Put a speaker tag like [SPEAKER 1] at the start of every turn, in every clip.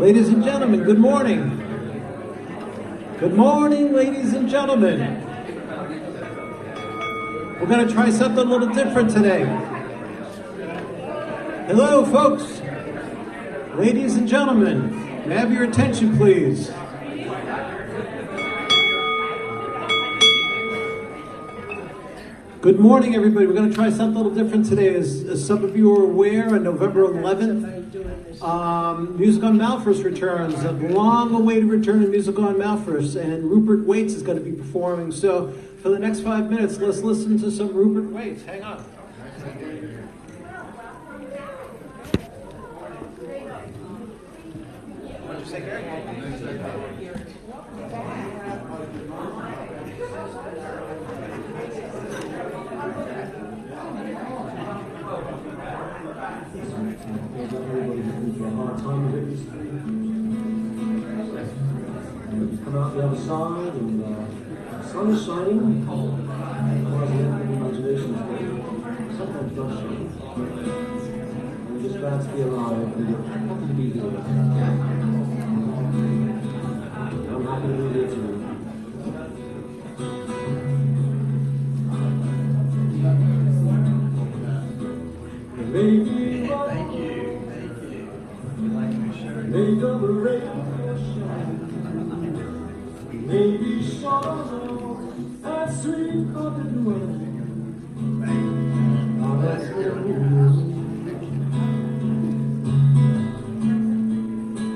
[SPEAKER 1] Ladies and gentlemen, good morning. Good morning, ladies and gentlemen. We're going to try something a little different today. Hello, folks. Ladies and gentlemen, may I have your attention, please? Good morning, everybody. We're going to try something a little different today. As some of you are aware, on November 11th, Music on Malthus returns. A long-awaited return of Music on Malthus, and Rupert Waits is going to be performing. So, for the next 5 minutes, let's listen to some Rupert Waits. Hang on. What'd you say, Gary?
[SPEAKER 2] Come out the other side, and the sun is shining. Otherwise, the imagination is good. Sometimes not shine. We're just glad to be alive, and we're happy to be here. I'm happy to be here too. Maybe made of the rain shine. Maybe sorrow and sweet hearted wine. Now that's where we are.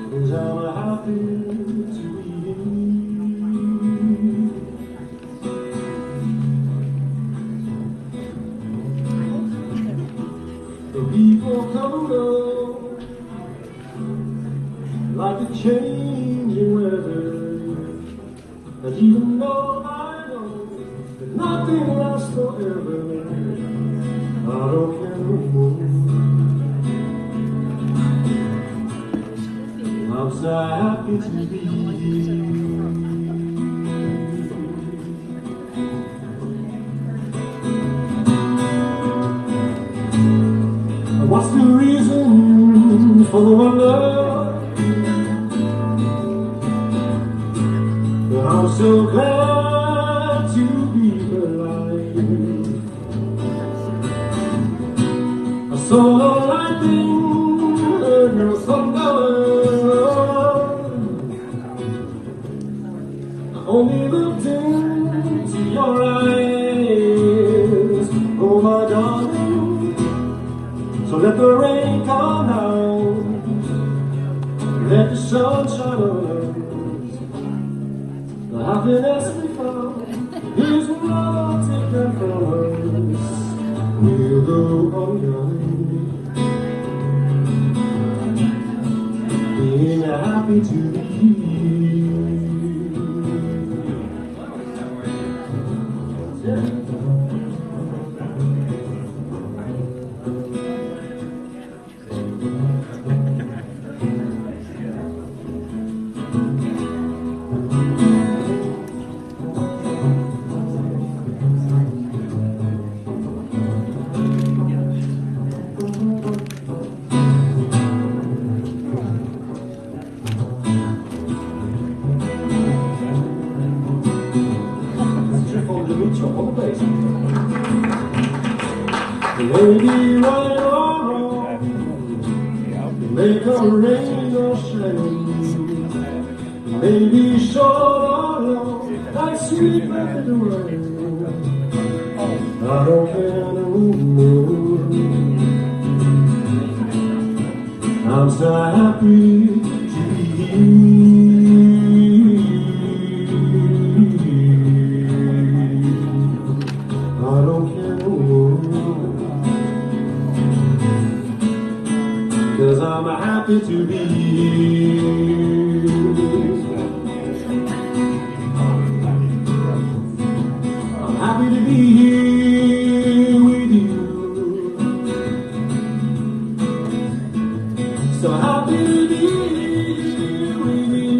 [SPEAKER 2] 'Cause I'm happy to be here. The people come and go, like a changing weather. And even though I know that nothing lasts forever, I don't care no more. I'm so happy to be here. What's the reason for the wonder? I'm so glad to be alive. I saw the lightning, heard no thunder. I only looked into your eyes, oh my darling. So let the rain come down, let the sun shine on us. The happiness we found is not taken from us. We'll go on being happy to be maybe right or wrong, make a rain or shine, maybe short or long, like sweet red wine. I don't care no more. I'm so happy to be here. I don't care no more. 'Cause I'm happy to be here. I'm happy to be here with you. So happy to be here with you.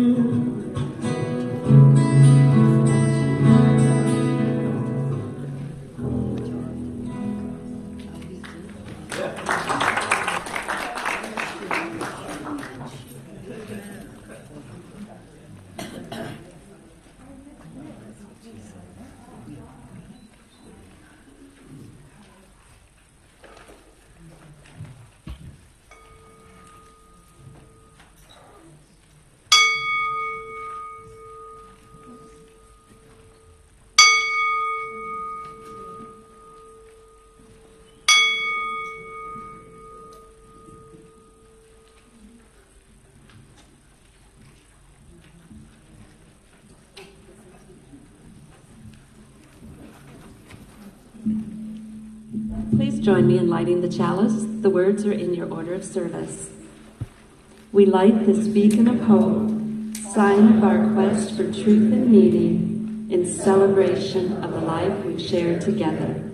[SPEAKER 3] Join me in lighting the chalice. The words are in your order of service. We light this beacon of hope, sign of our quest for truth and meaning, in celebration of the life we've shared together.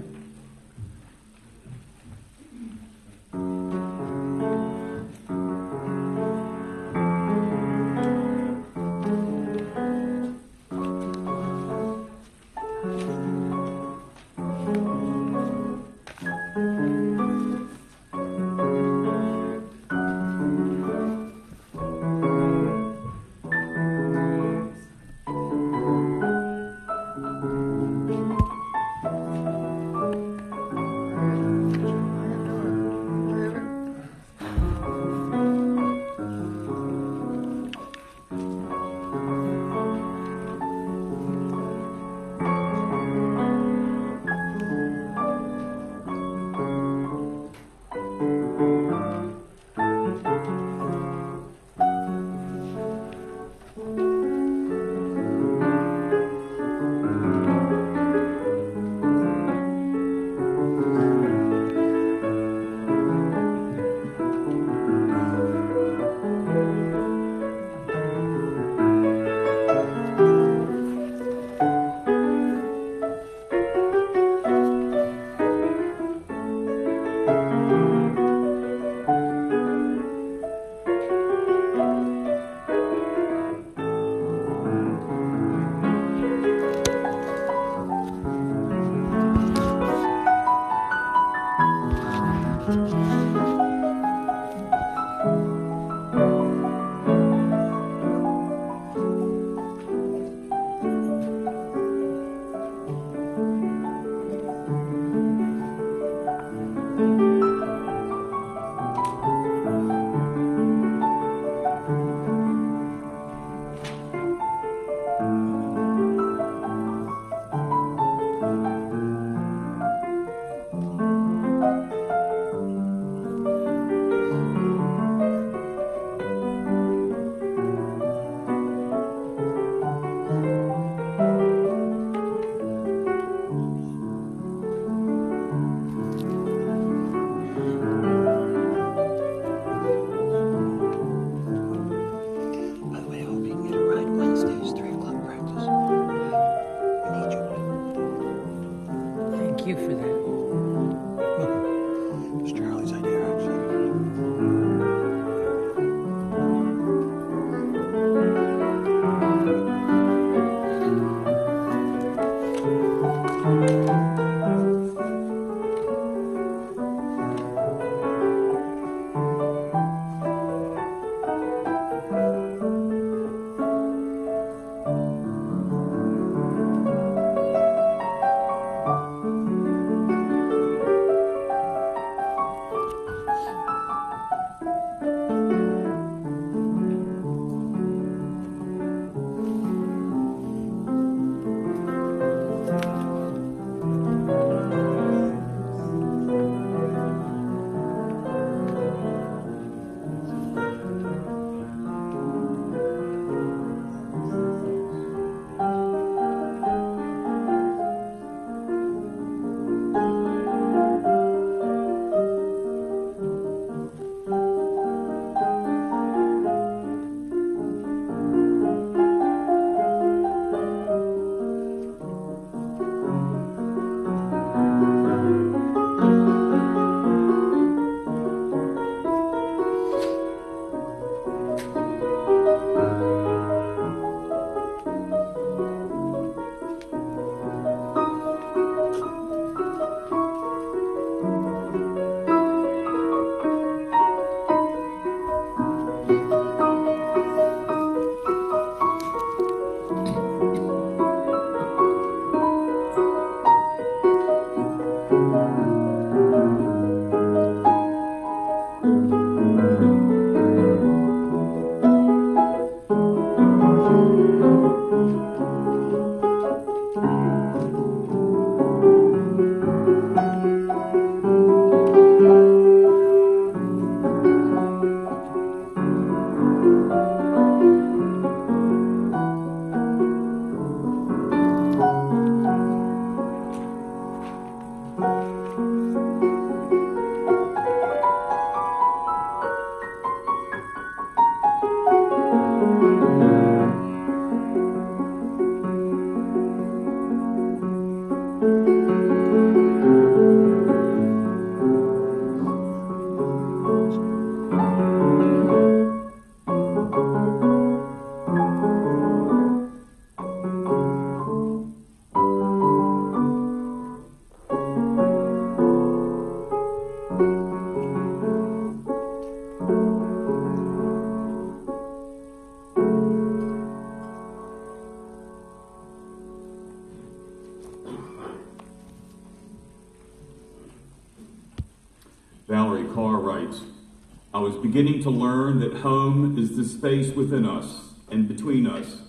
[SPEAKER 4] beginning to learn that home is the space within us and between us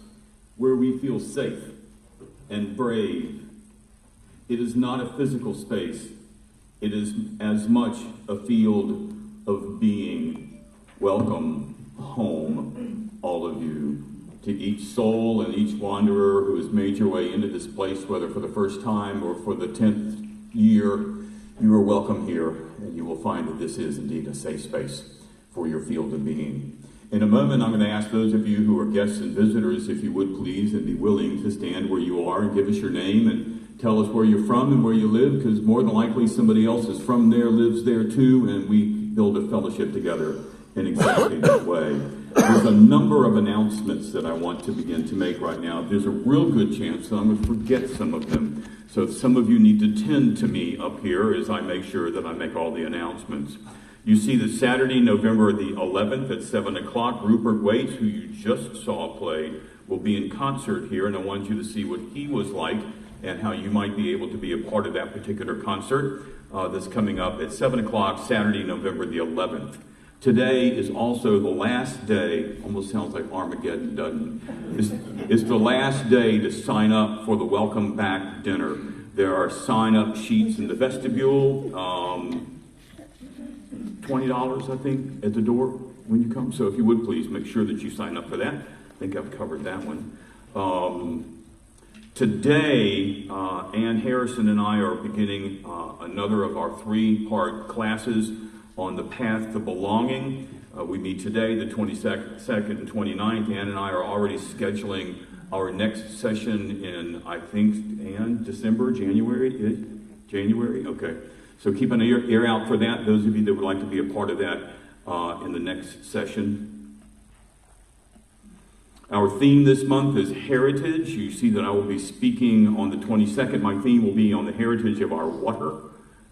[SPEAKER 4] where we feel safe and brave. It is not a physical space. It is as much a field of being. Welcome home, all of you, to each soul and each wanderer who has made your way into this place, whether for the first time or for the 10th year. You are welcome here, and you will find that this is indeed a safe space for your field of being. In a moment, I'm going to ask those of you who are guests and visitors, if you would please and be willing to stand where you are and give us your name and tell us where you're from and where you live, because more than likely somebody else is from there, lives there too, and we build a fellowship together in exactly that way. There's a number of announcements that I want to begin to make right now. There's a real good chance that I'm going to forget some of them. So some of you need to tend to me up here as I make sure that I make all the announcements. You see that Saturday, November the 11th at 7 o'clock, Rupert Waits, who you just saw play, will be in concert here, and I want you to see what he was like and how you might be able to be a part of that particular concert that's coming up at 7 o'clock, Saturday, November the 11th. Today is also the last day, almost sounds like Armageddon, doesn't it? It's the last day to sign up for the Welcome Back dinner. There are sign-up sheets in the vestibule, $20, I think, at the door when you come. So if you would please make sure that you sign up for that. I think I've covered that one. Today, Ann Harrison and I are beginning another of our 3-part classes on the path to belonging. We meet today, the 22nd and 29th. Ann and I are already scheduling our next session in, I think, Ann, December, January? January? Okay. So keep an ear out for that, those of you that would like to be a part of that in the next session. Our theme this month is heritage. You see that I will be speaking on the 22nd. My theme will be on the heritage of our water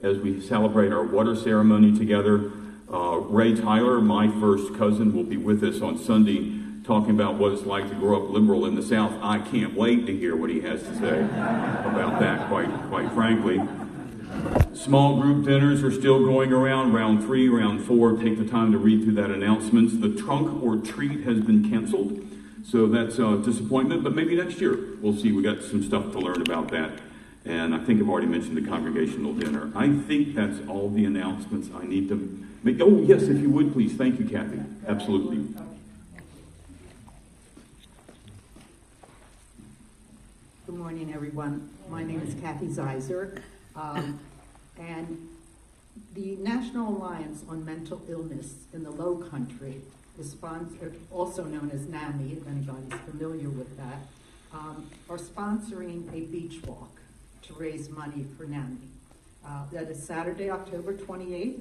[SPEAKER 4] as we celebrate our water ceremony together. Ray Tyler, my first cousin, will be with us on Sunday talking about what it's like to grow up liberal in the South. I can't wait to hear what he has to say about that, quite frankly. Small group dinners are still going around, round 3, round 4. Take the time to read through that announcements. The trunk or treat has been canceled, so that's a disappointment, but maybe next year. We'll see. We got some stuff to learn about that. And I think I've already mentioned the congregational dinner. I think that's all the announcements I need to make. Oh, yes, if you would, please. Thank you, Kathy. Absolutely.
[SPEAKER 5] Good morning, everyone. My name is Kathy Zeiser, and the National Alliance on Mental Illness in the Low Country is sponsored, also known as NAMI, if anybody's familiar with that, are sponsoring a beach walk to raise money for NAMI. That is Saturday, October 28th.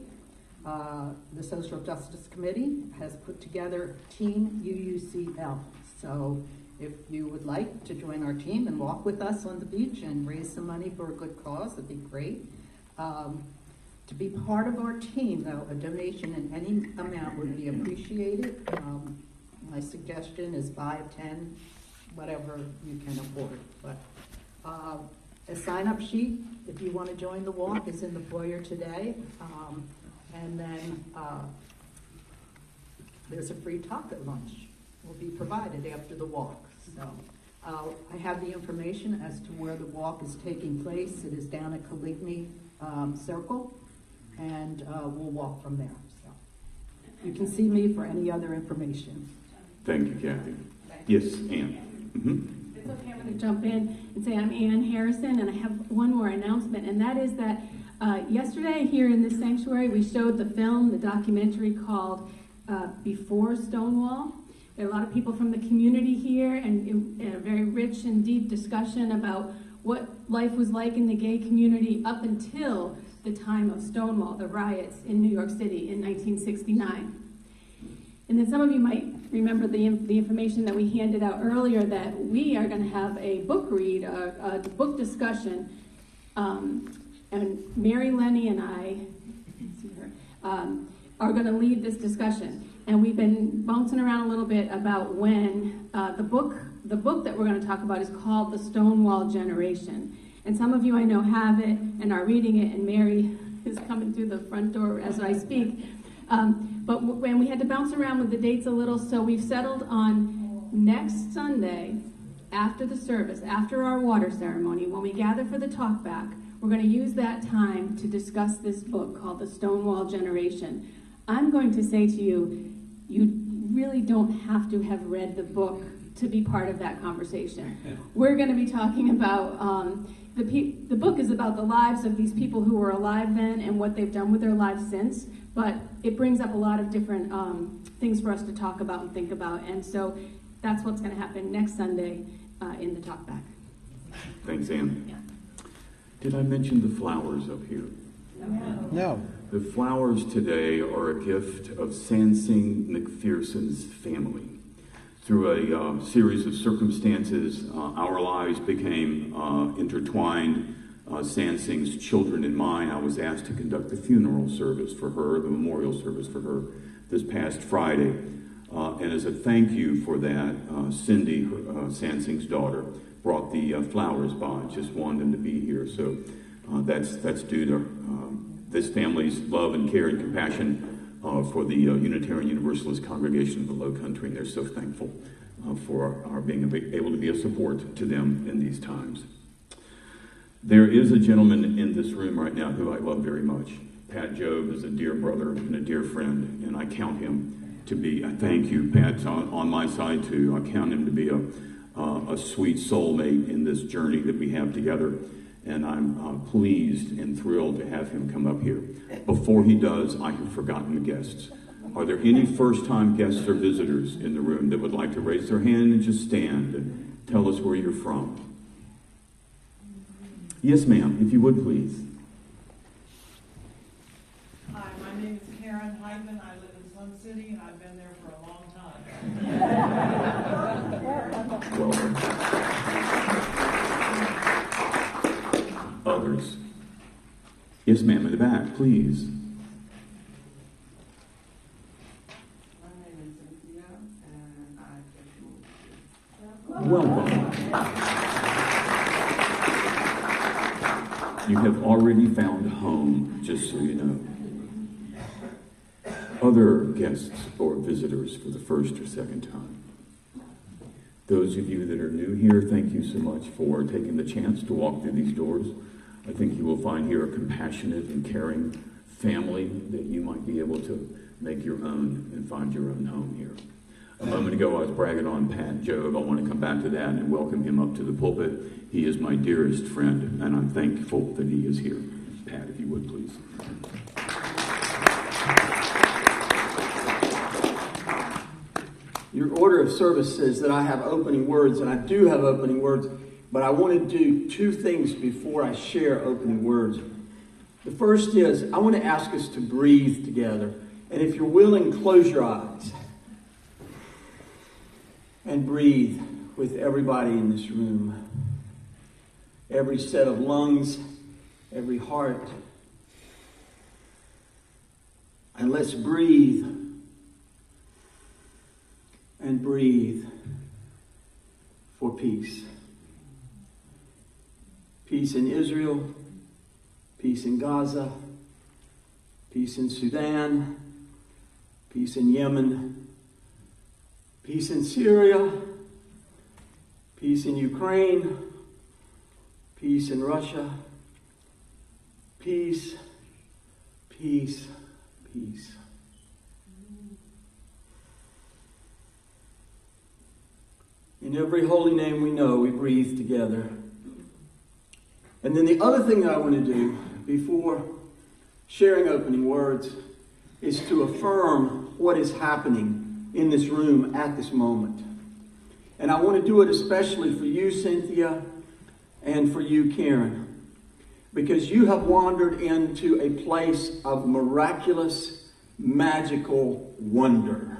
[SPEAKER 5] The Social Justice Committee has put together Team UUCL. So if you would like to join our team and walk with us on the beach and raise some money for a good cause, that'd be great. To be part of our team, though, a donation in any amount would be appreciated. My suggestion is 5, 10, whatever you can afford. But a sign-up sheet, if you want to join the walk, is in the foyer today. And then there's a free taco lunch will be provided after the walk. So I have the information as to where the walk is taking place. It is down at Caligny Circle, and we'll walk from there. So you can see me for any other information.
[SPEAKER 4] Thank you, Kathy. Yes, Ann. Mm-hmm.
[SPEAKER 6] It's okay, I'm going to jump in and say I'm Ann Harrison, and I have one more announcement, and that is that yesterday here in this sanctuary we showed the film, the documentary called Before Stonewall. There are a lot of people from the community here, and a very rich and deep discussion about what life was like in the gay community up until the time of Stonewall, the riots in New York City in 1969. And then some of you might remember the information that we handed out earlier, that we are going to have a book read, a book discussion, and Mary Lenny and I are going to lead this discussion. And we've been bouncing around a little bit about when the book that we're going to talk about is called The Stonewall Generation. And some of you I know have it and are reading it, and Mary is coming through the front door as I speak. But when we had to bounce around with the dates a little, so we've settled on next Sunday, after the service, after our water ceremony, when we gather for the talk back, we're going to use that time to discuss this book called The Stonewall Generation. I'm going to say to you, you really don't have to have read the book to be part of that conversation. We're going to be talking about, the book is about the lives of these people who were alive then and what they've done with their lives since, but it brings up a lot of different things for us to talk about and think about, and so that's what's going to happen next Sunday in the talk back.
[SPEAKER 4] Thanks, Ann.
[SPEAKER 6] Yeah.
[SPEAKER 4] Did I mention the flowers up here?
[SPEAKER 1] No.
[SPEAKER 4] The flowers today are a gift of Sansing McPherson's family. Through a series of circumstances, our lives became intertwined. Sansing's children and mine, I was asked to conduct the funeral service for her, the memorial service for her, this past Friday. And as a thank you for that, Cindy, Sansing's daughter, brought the flowers by. Just wanted them to be here. So that's due to this family's love and care and compassion for the Unitarian Universalist congregation of the Low Country. And they're so thankful for our being able to be a support to them in these times. There is a gentleman in this room right now who I love very much. Pat Jobe is a dear brother and a dear friend, and I count him to be, thank you, Pat's on my side too. I count him to be a sweet soulmate in this journey that we have together. And I'm pleased and thrilled to have him come up here. Before he does, I have forgotten the guests. Are there any first-time guests or visitors in the room that would like to raise their hand and just stand and tell us where you're from? Yes, ma'am, if you would, please.
[SPEAKER 7] Hi, my name is Karen Hyman. I live in Sun City, and I've been there for a long time.
[SPEAKER 4] Welcome. Others. Yes, ma'am, in the back, please.
[SPEAKER 7] My name is Cynthia, and I just moved here.
[SPEAKER 4] Welcome. You have already found home, just so you know. Other guests or visitors for the first or second time. Those of you that are new here, thank you so much for taking the chance to walk through these doors. I think you will find here a compassionate and caring family that you might be able to make your own and find your own home here. A moment ago, I was bragging on Pat Jobe. I want to come back to that and welcome him up to the pulpit. He is my dearest friend, and I'm thankful that he is here. Pat, if you would, please.
[SPEAKER 8] Your order of service says that I have opening words, and I do have opening words, but I want to do two things before I share opening words. The first is I want to ask us to breathe together. And if you're willing, close your eyes and breathe with everybody in this room. Every set of lungs, every heart. And let's breathe and breathe for peace. Peace in Israel, peace in Gaza, peace in Sudan, peace in Yemen, peace in Syria, peace in Ukraine, peace in Russia, peace, peace, peace. In every holy name we know, we breathe together. And then the other thing that I want to do before sharing opening words is to affirm what is happening in this room at this moment. And I want to do it especially for you, Cynthia, and for you, Karen, because you have wandered into a place of miraculous, magical wonder.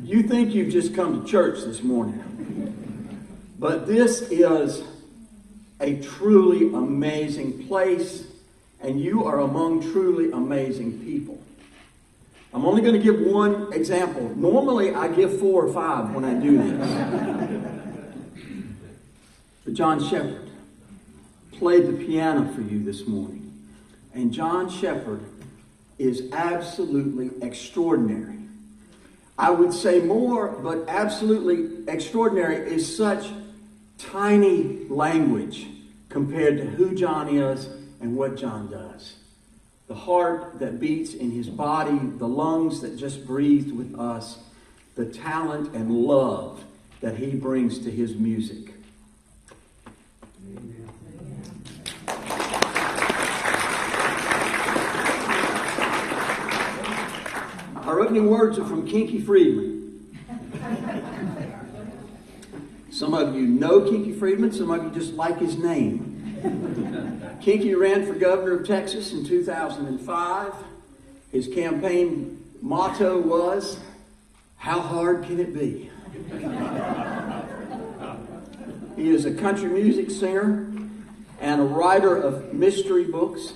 [SPEAKER 8] You think you've just come to church this morning, but this is a truly amazing place, and you are among truly amazing people. I'm only going to give one example. Normally, I give 4 or 5 when I do this. But John Shepherd played the piano for you this morning. And John Shepherd is absolutely extraordinary. I would say more, but absolutely extraordinary is such tiny language compared to who John is and what John does. The heart that beats in his body, the lungs that just breathed with us, the talent and love that he brings to his music. Our opening words are from Kinky Friedman. Some of you know Kinky Friedman, some of you just like his name. Kinky ran for governor of Texas in 2005. His campaign motto was, "How hard can it be?" He is a country music singer and a writer of mystery books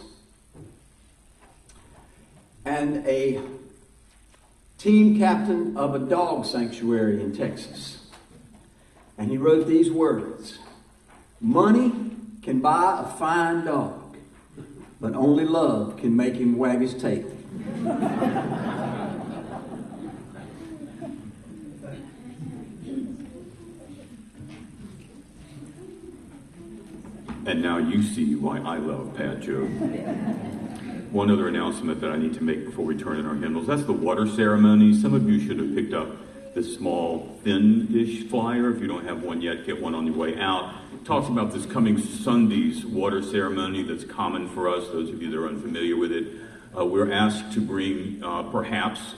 [SPEAKER 8] and a team captain of a dog sanctuary in Texas. And he wrote these words: "Money can buy a fine dog, but only love can make him wag his tail."
[SPEAKER 4] And now you see why I love Pat Jobe. One other announcement that I need to make before we turn in our hymnals. That's the water ceremony. Some of you should have picked up this small, thin-ish flyer. If you don't have one yet, get one on your way out. It talks about this coming Sunday's water ceremony that's common for us, those of you that are unfamiliar with it. We're asked to bring perhaps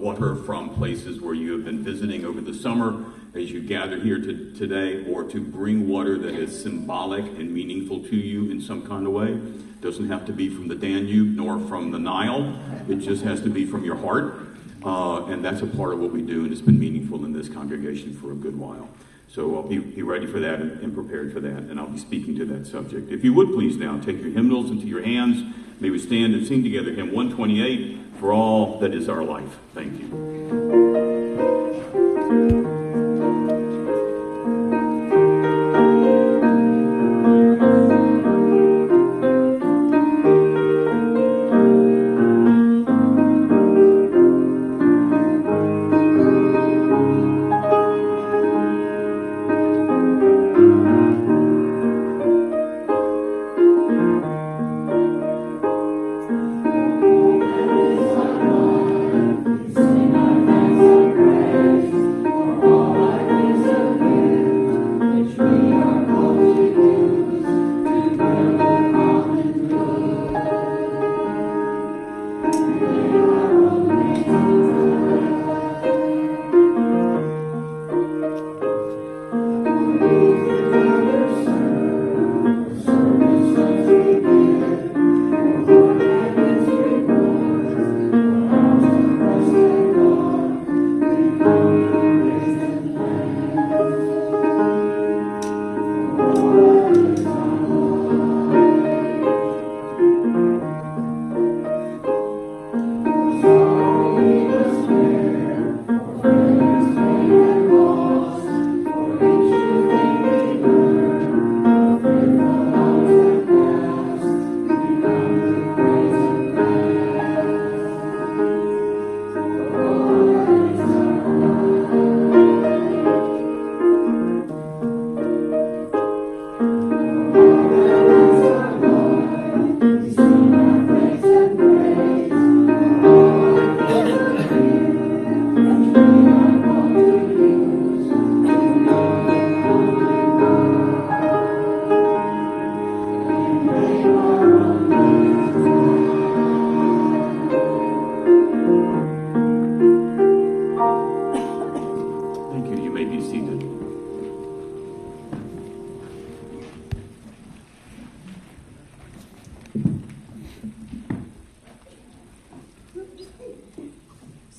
[SPEAKER 4] water from places where you have been visiting over the summer as you gather here today, or to bring water that is symbolic and meaningful to you in some kind of way. It doesn't have to be from the Danube nor from the Nile. It just has to be from your heart. And that's a part of what we do, and it's been meaningful in this congregation for a good while. So be ready for that and prepared for that, and I'll be speaking to that subject. If you would please now take your hymnals into your hands. May we stand and sing together hymn 128, "For All That Is Our Life." Thank you.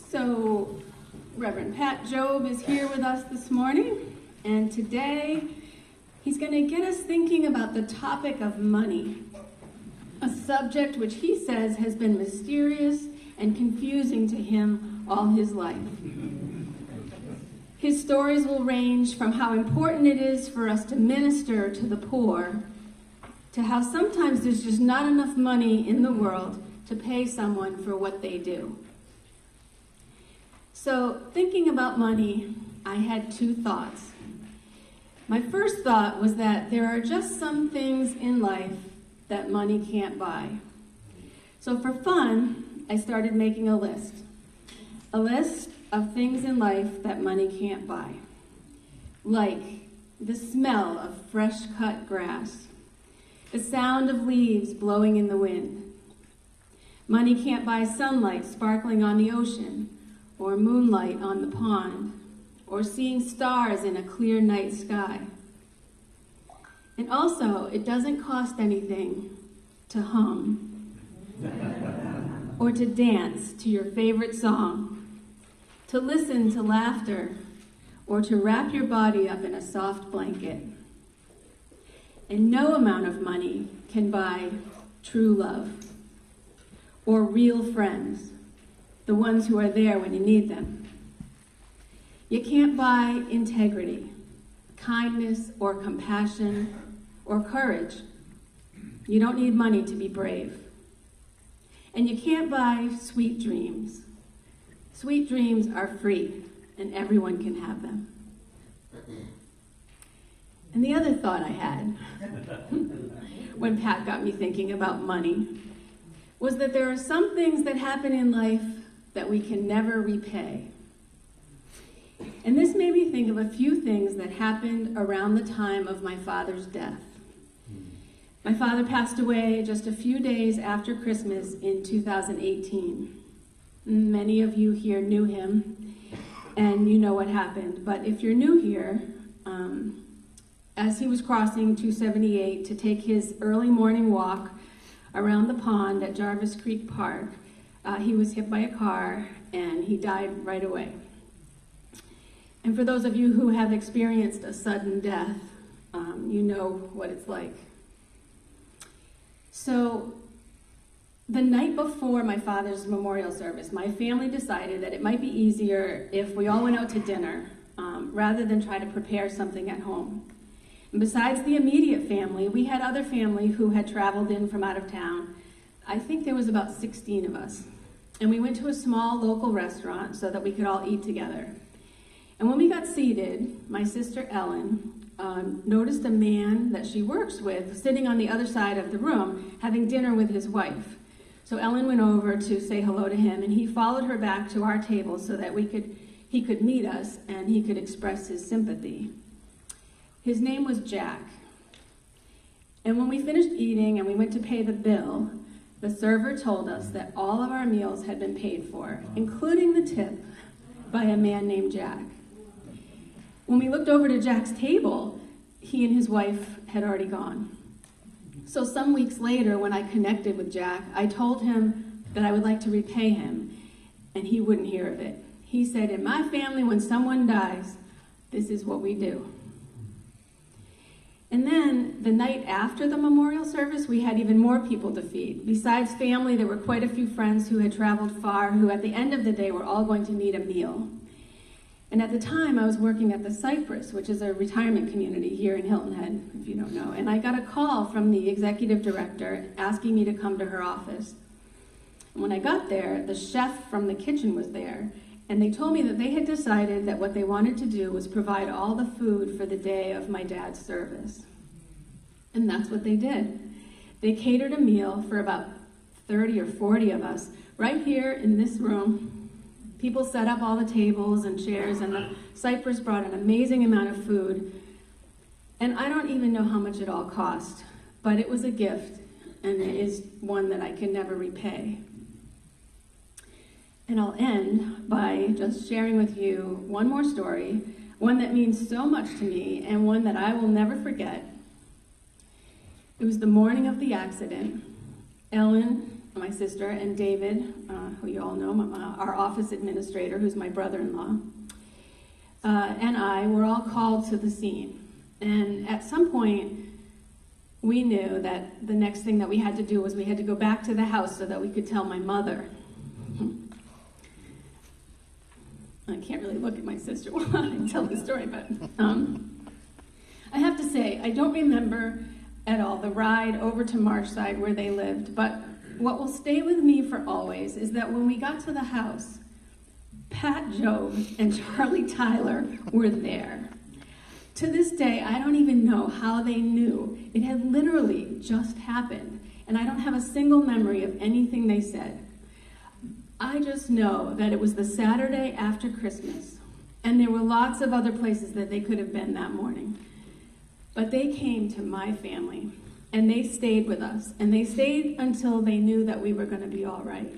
[SPEAKER 6] So, Reverend Pat Jobe is here with us this morning, and today he's going to get us thinking about the topic of money, a subject which he says has been mysterious and confusing to him all his life. His stories will range from how important it is for us to minister to the poor, to how sometimes there's just not enough money in the world to pay someone for what they do. So, thinking about money, I had two thoughts. My first thought was that there are just some things in life that money can't buy. So for fun, I started making a list of things in life that money can't buy. Like the smell of fresh cut grass, the sound of leaves blowing in the wind. Money can't buy sunlight sparkling on the ocean, or moonlight on the pond, or seeing stars in a clear night sky. And also, it doesn't cost anything to hum, or to dance to your favorite song, to listen to laughter, or to wrap your body up in a soft blanket. And no amount of money can buy true love, or real friends, the ones who are there when you need them. You can't buy integrity, kindness, or compassion, or courage. You don't need money to be brave. And you can't buy sweet dreams. Sweet dreams are free, and everyone can have them. And the other thought I had, when Pat got me thinking about money, was that there are some things that happen in life that we can never repay. And this made me think of a few things that happened around the time of my father's death. My father passed away just a few days after Christmas in 2018. Many of you here knew him, and you know what happened. But if you're new here, as he was crossing 278 to take his early morning walk around the pond at Jarvis Creek Park, he was hit by a car, and he died right away. And for those of you who have experienced a sudden death, you know what it's like. So the night before my father's memorial service, my family decided that it might be easier if we all went out to dinner rather than try to prepare something at home. And besides the immediate family, we had other family who had traveled in from out of town. I think there was about 16 of us. And we went to a small local restaurant so that we could all eat together. And when we got seated, my sister Ellen noticed a man that she works with sitting on the other side of the room having dinner with his wife. So Ellen went over to say hello to him, and he followed her back to our table so that he could meet us and he could express his sympathy. His name was Jack. And when we finished eating and we went to pay the bill, the server told us that all of our meals had been paid for, including the tip, by a man named Jack. When we looked over to Jack's table, he and his wife had already gone. So some weeks later, when I connected with Jack, I told him that I would like to repay him, and he wouldn't hear of it. He said, in my family, when someone dies, this is what we do. And then, the night after the memorial service, we had even more people to feed. Besides family, there were quite a few friends who had traveled far, who at the end of the day were all going to need a meal. And at the time, I was working at the Cypress, which is a retirement community here in Hilton Head, if you don't know. And I got a call from the executive director asking me to come to her office. And when I got there, the chef from the kitchen was there. And they told me that they had decided that what they wanted to do was provide all the food for the day of my dad's service. And that's what they did. They catered a meal for about 30 or 40 of us right here in this room. People set up all the tables and chairs, and the Cypress brought an amazing amount of food. And I don't even know how much it all cost, but it was a gift, and it is one that I can never repay. And I'll end by just sharing with you one more story, one that means so much to me, and one that I will never forget. It was the morning of the accident. Ellen, my sister, and David, who you all know, our office administrator, who's my brother-in-law, and I were all called to the scene. And at some point, we knew that the next thing that we had to do was we had to go back to the house so that we could tell my mother. I can't really look at my sister while I tell the story, but I have to say, I don't remember at all the ride over to Marshside where they lived, but what will stay with me for always is that when we got to the house, Pat Jobe and Charlie Tyler were there. To this day, I don't even know how they knew. It had literally just happened, and I don't have a single memory of anything they said. I just know that it was the Saturday after Christmas, and there were lots of other places that they could have been that morning. But they came to my family, and they stayed with us, and they stayed until they knew that we were going to be all right.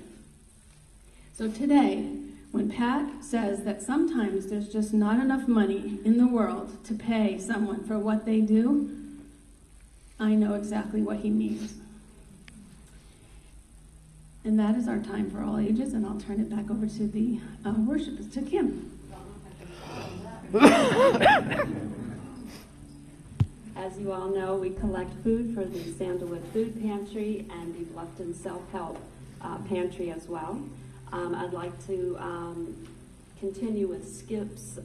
[SPEAKER 6] So today, when Pat says that sometimes there's just not enough money in the world to pay someone for what they do, I know exactly what he means. And that is our time for all ages, and I'll turn it back over to the worshipers, to Kim.
[SPEAKER 3] As you all know, we collect food for the Sandalwood Food Pantry and the Bluffton Self-Help Pantry as well. I'd like to continue with Skip's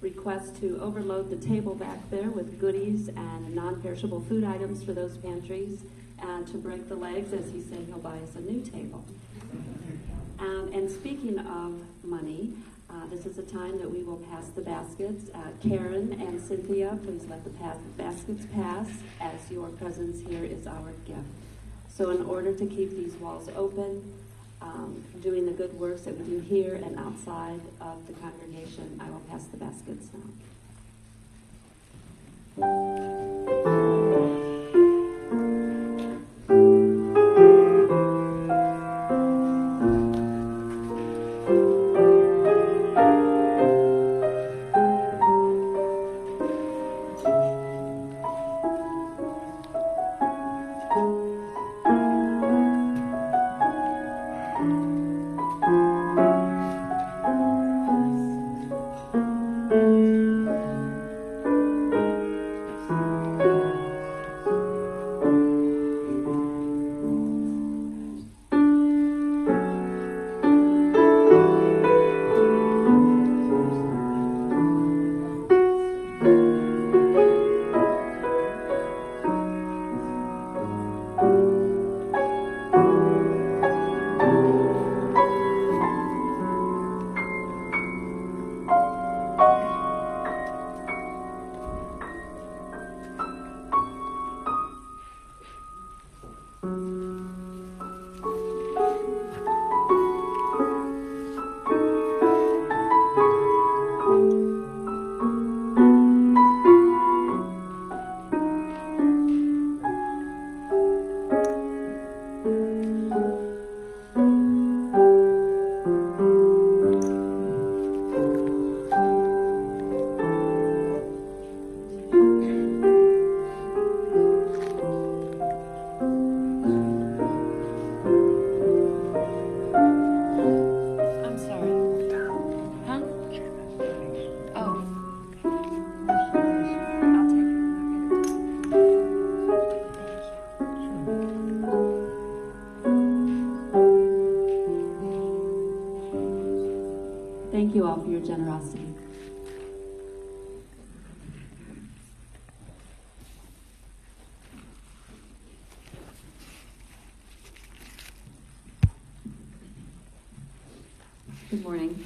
[SPEAKER 3] request to overload the table back there with goodies and non-perishable food items for those pantries, and to break the legs, as he said, he'll buy us a new table. And speaking of money, this is a time that we will pass the baskets. Karen and Cynthia, please let the baskets pass, as your presence here is our gift. So in order to keep these walls open, doing the good works that we do here and outside of the congregation, I will pass the baskets now. Thank you all for your generosity. Good morning.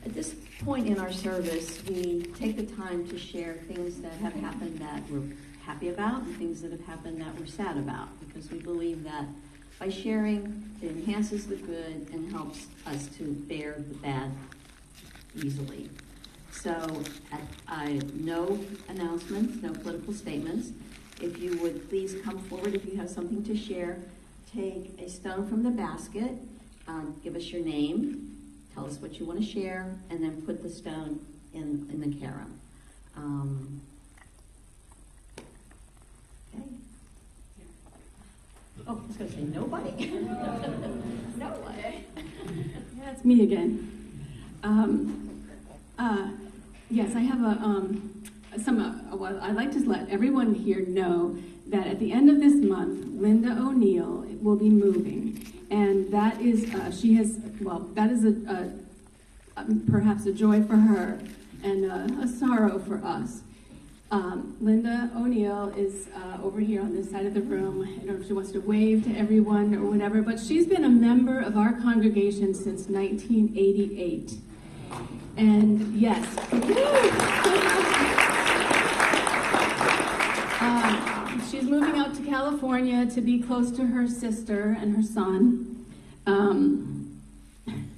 [SPEAKER 3] At this point in our service, we take the time to share things that have happened that we're happy about and things that have happened that we're sad about, because we believe that by sharing, it enhances the good and helps us to bear the bad easily. So, no announcements, no political statements. If you would please come forward if you have something to share. Take a stone from the basket, give us your name, tell us what you want to share, and then put the stone in the carom. Okay. Oh, I was going to say nobody. No one.
[SPEAKER 6] Yeah, it's me again. Yes, I have well, I'd like to let everyone here know that at the end of this month, Linda O'Neill will be moving. And that is, that is perhaps a joy for her and a sorrow for us. Linda O'Neill is over here on this side of the room. I don't know if she wants to wave to everyone or whatever, but she's been a member of our congregation since 1988. And yes, she's moving out to California to be close to her sister and her son.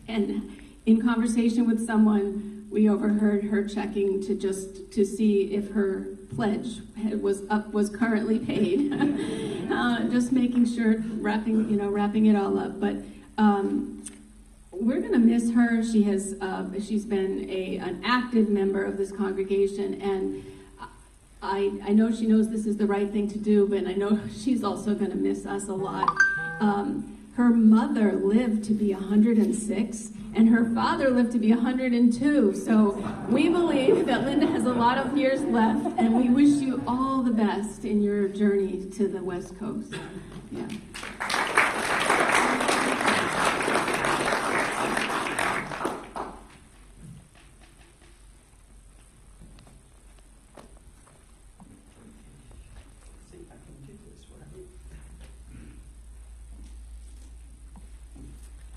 [SPEAKER 6] And in conversation with someone, we overheard her checking to see if her pledge was currently paid. Just making sure, wrapping it all up. But we're going to miss her. She's been an active member of this congregation, and I know she knows this is the right thing to do, but I know she's also going to miss us a lot. Her mother lived to be 106, and her father lived to be 102. So we believe that Linda has a lot of years left, and we wish you all the best in your journey to the West Coast. Yeah.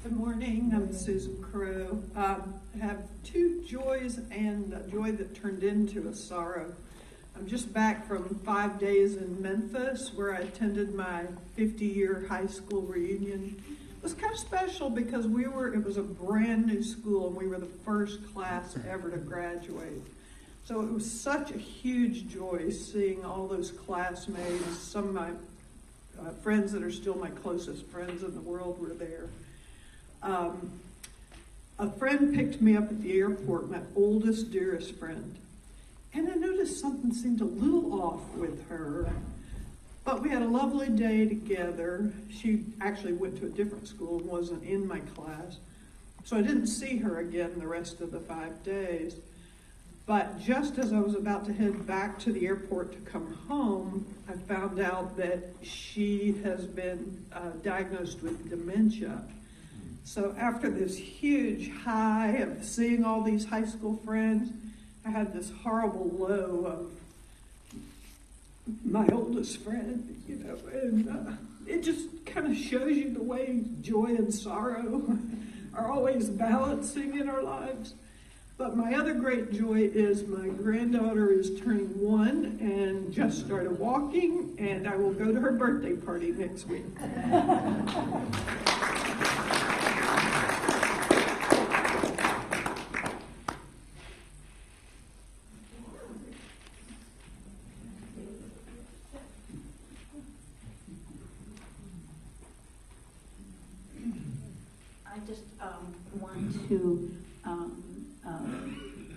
[SPEAKER 9] Good morning, I'm Susan Crow. I have two joys and a joy that turned into a sorrow. I'm just back from 5 days in Memphis where I attended my 50-year high school reunion. It was kind of special because it was a brand new school and we were the first class ever to graduate. So it was such a huge joy seeing all those classmates. Some of my friends that are still my closest friends in the world were there. A friend picked me up at the airport, my oldest, dearest friend, and I noticed something seemed a little off with her, but we had a lovely day together. She actually went to a different school and wasn't in my class, so I didn't see her again the rest of the 5 days. But just as I was about to head back to the airport to come home, I found out that she has been diagnosed with dementia. So after this huge high of seeing all these high school friends, I had this horrible low of my oldest friend, and it just kind of shows you the way joy and sorrow are always balancing in our lives. But my other great joy is my granddaughter is turning 1 and just started walking, and I will go to her birthday party next week.
[SPEAKER 10] I just want to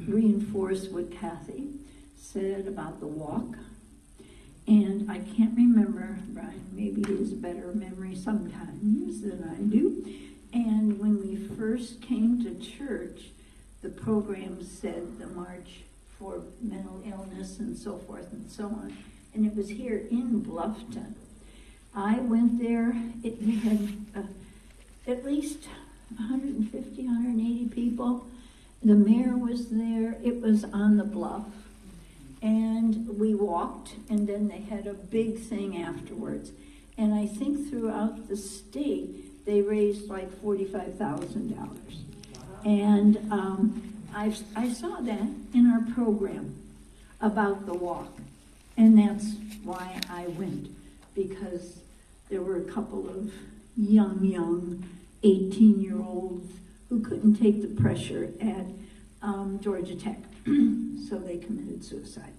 [SPEAKER 10] reinforce what Kathy said about the walk. And I can't remember, Brian, maybe he has a better memory sometimes than I do. And when we first came to church, the program said the March for Mental Illness and so forth and so on. And it was here in Bluffton. I went there, we had at least 150, 180 people. The mayor was there. It was on the bluff. And we walked, and then they had a big thing afterwards. And I think throughout the state, they raised like $45,000. And I saw that in our program about the walk. And that's why I went, because there were a couple of young 18-year-olds who couldn't take the pressure at Georgia Tech, so they committed suicide.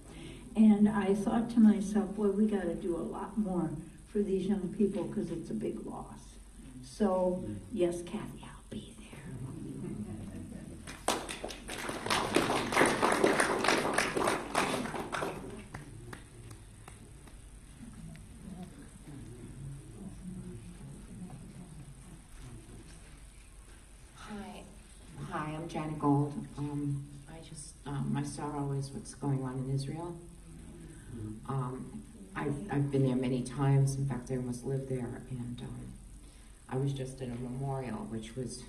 [SPEAKER 10] And I thought to myself, well, we got to do a lot more for these young people because it's a big loss. So, yes, Kathy, I'll be there.
[SPEAKER 11] Hi, I'm Janet Gold. My sorrow is what's going on in Israel. I've been there many times. In fact, I almost lived there, and I was just at a memorial, which was,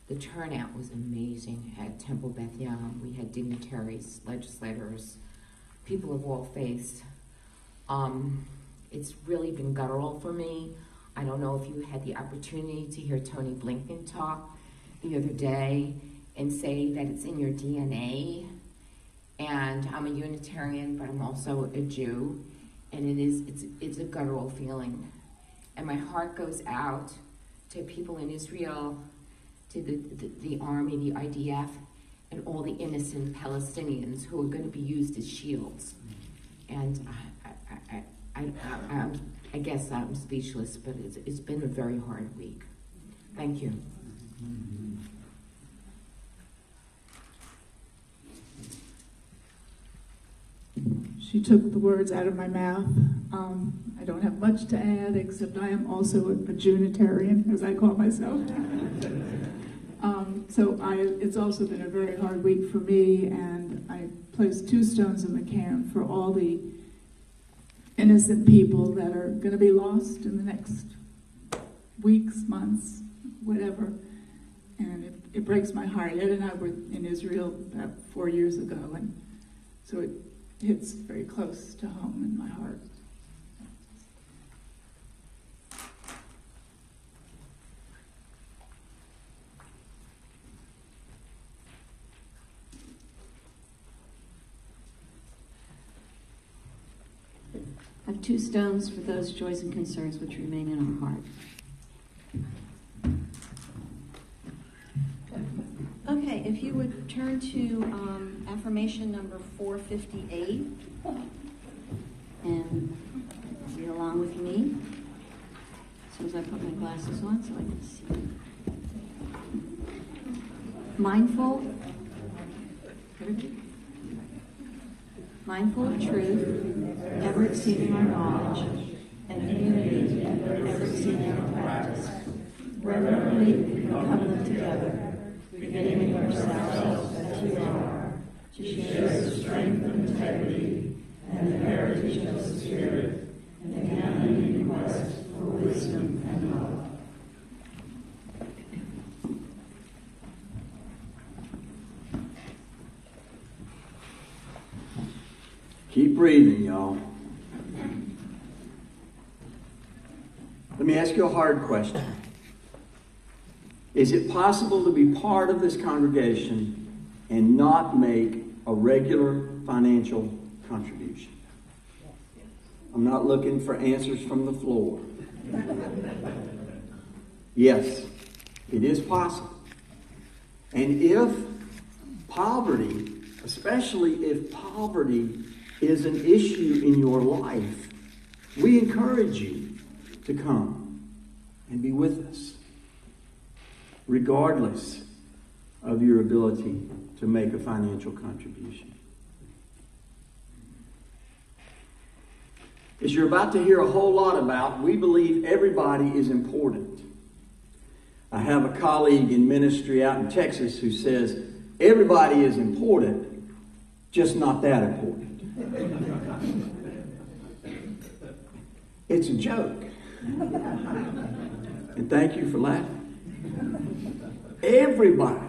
[SPEAKER 11] the turnout was amazing. At Temple Beth Yam, we had dignitaries, legislators, people of all faiths. It's really been guttural for me. I don't know if you had the opportunity to hear Tony Blinken talk the other day and say that it's in your DNA. And I'm a Unitarian, but I'm also a Jew, and it's a guttural feeling. And my heart goes out to people in Israel, to the army, the IDF, and all the innocent Palestinians who are going to be used as shields. And I guess I'm speechless, but it's been a very hard week. Thank you.
[SPEAKER 12] She took the words out of my mouth. I don't have much to add, except I am also a Junitarian, as I call myself. It's also been a very hard week for me, and I placed 2 stones in the cairn for all the innocent people that are going to be lost in the next weeks, months, whatever. And it breaks my heart. Ed and I were in Israel about 4 years ago, and so it hits very close to home in my heart.
[SPEAKER 3] I have 2 stones for those joys and concerns which remain in our heart.
[SPEAKER 13] Okay, if you would turn to affirmation number 458
[SPEAKER 3] And read along with me as soon as I put my glasses on so I can see. Mindful of truth, ever exceeding our knowledge, and unity, ever exceeding our practice. Reverently covenant together, beginning with ourselves as you are, to share the strength and integrity and the heritage of the Spirit, and the common request for wisdom and love.
[SPEAKER 8] Keep breathing, y'all. Let me ask you a hard question. Is it possible to be part of this congregation and not make a regular financial contribution? I'm not looking for answers from the floor. Yes, it is possible. And if poverty, especially if poverty is an issue in your life, we encourage you to come and be with us, regardless of your ability to make a financial contribution. As you're about to hear a whole lot about, we believe everybody is important. I have a colleague in ministry out in Texas who says, everybody is important, just not that important. It's a joke. And thank you for laughing. Everybody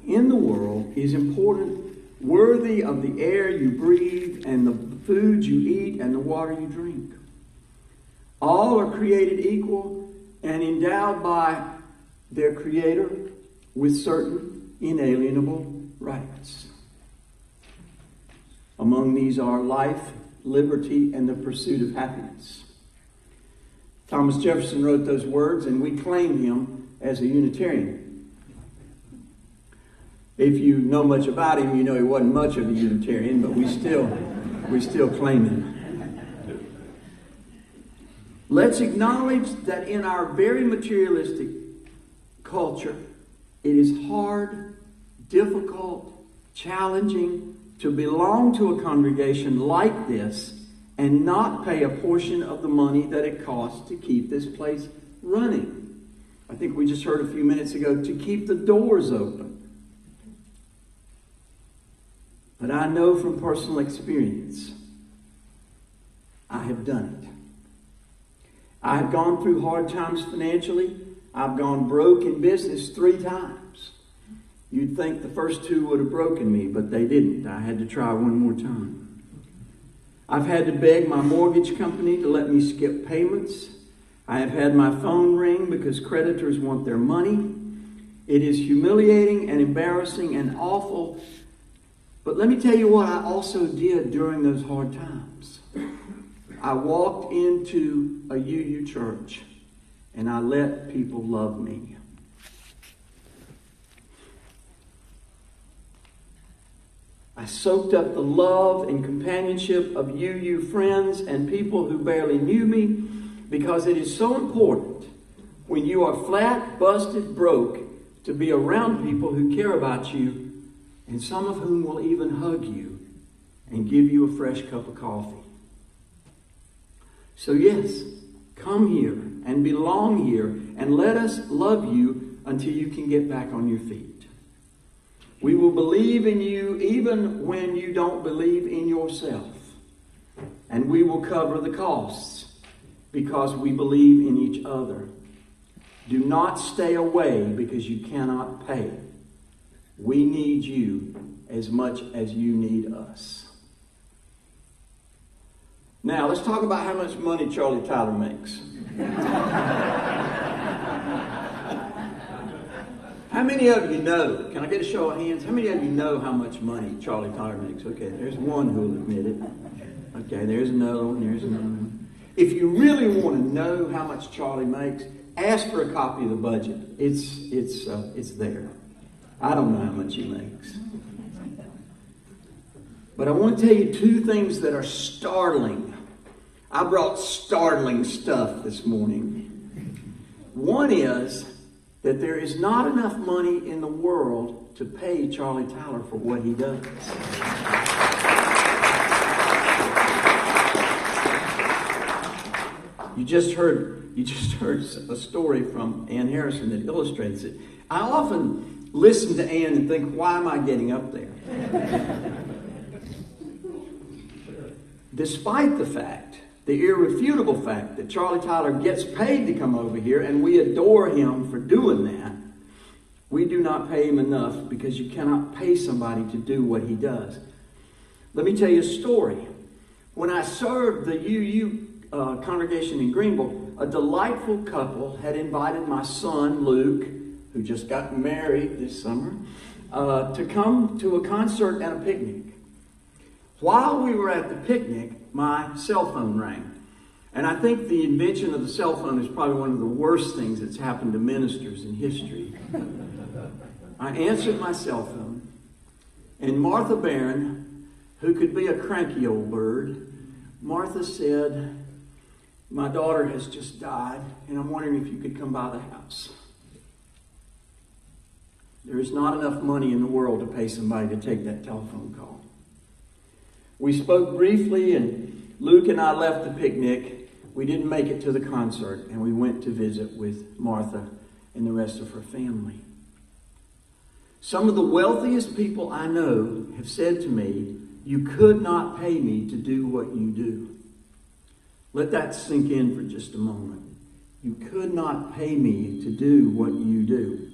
[SPEAKER 8] in the world is important, worthy of the air you breathe and the food you eat and the water you drink. All are created equal and endowed by their Creator with certain inalienable rights. Among these are life, liberty, and the pursuit of happiness. Thomas Jefferson wrote those words, and we claim him as a Unitarian. If you know much about him, you know he wasn't much of a Unitarian, but we still claim him. Let's acknowledge that in our very materialistic culture, it is hard, difficult, challenging to belong to a congregation like this and not pay a portion of the money that it costs to keep this place running. I think we just heard a few minutes ago, to keep the doors open. But I know from personal experience, I have done it. I have gone through hard times financially. I've gone broke in business 3 times. You'd think the first two would have broken me, but they didn't. I had to try one more time. I've had to beg my mortgage company to let me skip payments. I have had my phone ring because creditors want their money. It is humiliating and embarrassing and awful. But let me tell you what I also did during those hard times. I walked into a UU church and I let people love me. I soaked up the love and companionship of UU friends and people who barely knew me, because it is so important when you are flat, busted, broke to be around people who care about you, and some of whom will even hug you and give you a fresh cup of coffee. So yes, come here and belong here, and let us love you until you can get back on your feet. We will believe in you even when you don't believe in yourself. And we will cover the costs because we believe in each other. Do not stay away because you cannot pay. We need you as much as you need us. Now, let's talk about how much money Charlie Tyler makes. How many of you know, can I get a show of hands? How many of you know how much money Charlie Tyler makes? Okay, there's one who will admit it. Okay, there's another one, there's another one. If you really want to know how much Charlie makes, ask for a copy of the budget. It's there. I don't know how much he makes. But I want to tell you two things that are startling. I brought startling stuff this morning. One is that there is not enough money in the world to pay Charlie Tyler for what he does. You just heard a story from Ann Harrison that illustrates it. I often listen to Ann and think, why am I getting up there? Despite the fact, the irrefutable fact that Charlie Tyler gets paid to come over here, and we adore him for doing that, we do not pay him enough, because you cannot pay somebody to do what he does. Let me tell you a story. When I served the UU congregation in Greenville, a delightful couple had invited my son, Luke, who just got married this summer, to come to a concert and a picnic. While we were at the picnic, my cell phone rang. And I think the invention of the cell phone is probably one of the worst things that's happened to ministers in history. I answered my cell phone, and Martha Barron, who could be a cranky old bird, Martha said, "My daughter has just died, and I'm wondering if you could come by the house." There is not enough money in the world to pay somebody to take that telephone call. We spoke briefly, and Luke and I left the picnic. We didn't make it to the concert, and we went to visit with Martha and the rest of her family. Some of the wealthiest people I know have said to me, "You could not pay me to do what you do." Let that sink in for just a moment. You could not pay me to do what you do.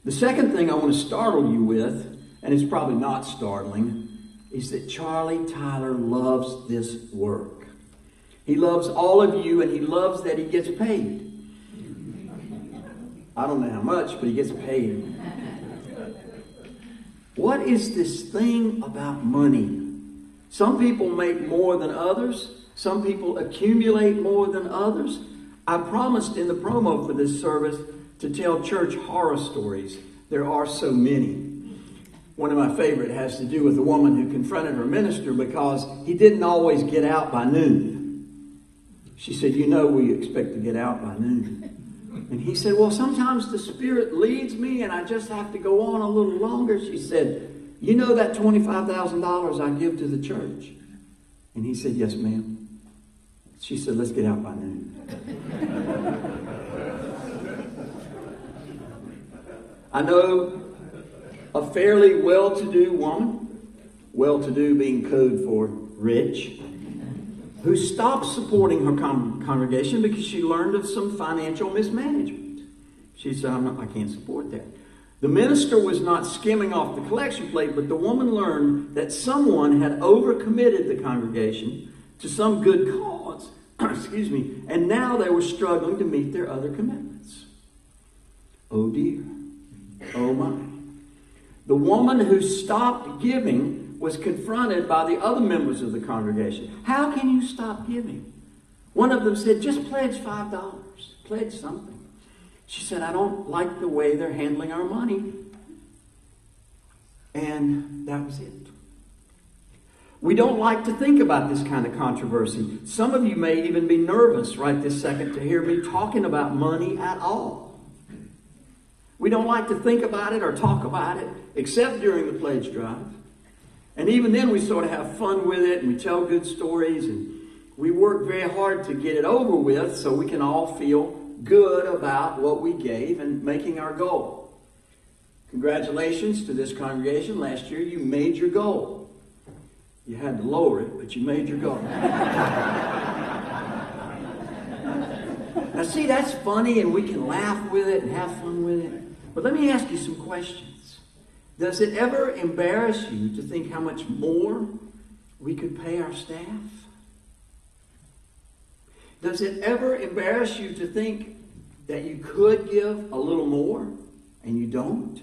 [SPEAKER 8] The second thing I want to startle you with, and it's probably not startling, is that Charlie Tyler loves this work. He loves all of you, and he loves that he gets paid. I don't know how much, but he gets paid. What is this thing about money? Some people make more than others. Some people accumulate more than others. I promised in the promo for this service to tell church horror stories. There are so many. One of my favorite has to do with a woman who confronted her minister because he didn't always get out by noon. She said, "You know we expect to get out by noon." And he said, "Well, sometimes the Spirit leads me and I just have to go on a little longer." She said, "You know that $25,000 I give to the church?" And he said, "Yes, ma'am." She said, "Let's get out by noon." I know a fairly well-to-do woman, well-to-do being code for rich, who stopped supporting her congregation because she learned of some financial mismanagement. She said, I can't support that. The minister was not skimming off the collection plate, but the woman learned that someone had overcommitted the congregation to some good cause, excuse me, and now they were struggling to meet their other commitments. Oh dear. Oh my. The woman who stopped giving was confronted by the other members of the congregation. How can you stop giving? One of them said, just pledge $5. Pledge something. She said, I don't like the way they're handling our money. And that was it. We don't like to think about this kind of controversy. Some of you may even be nervous right this second to hear me talking about money at all. We don't like to think about it or talk about it, except during the pledge drive. And even then we sort of have fun with it and we tell good stories and we work very hard to get it over with so we can all feel good about what we gave and making our goal. Congratulations to this congregation. Last year you made your goal. You had to lower it, but you made your goal. Now see, that's funny and we can laugh with it and have fun with it. But let me ask you some questions. Does it ever embarrass you to think how much more we could pay our staff? Does it ever embarrass you to think that you could give a little more and you don't?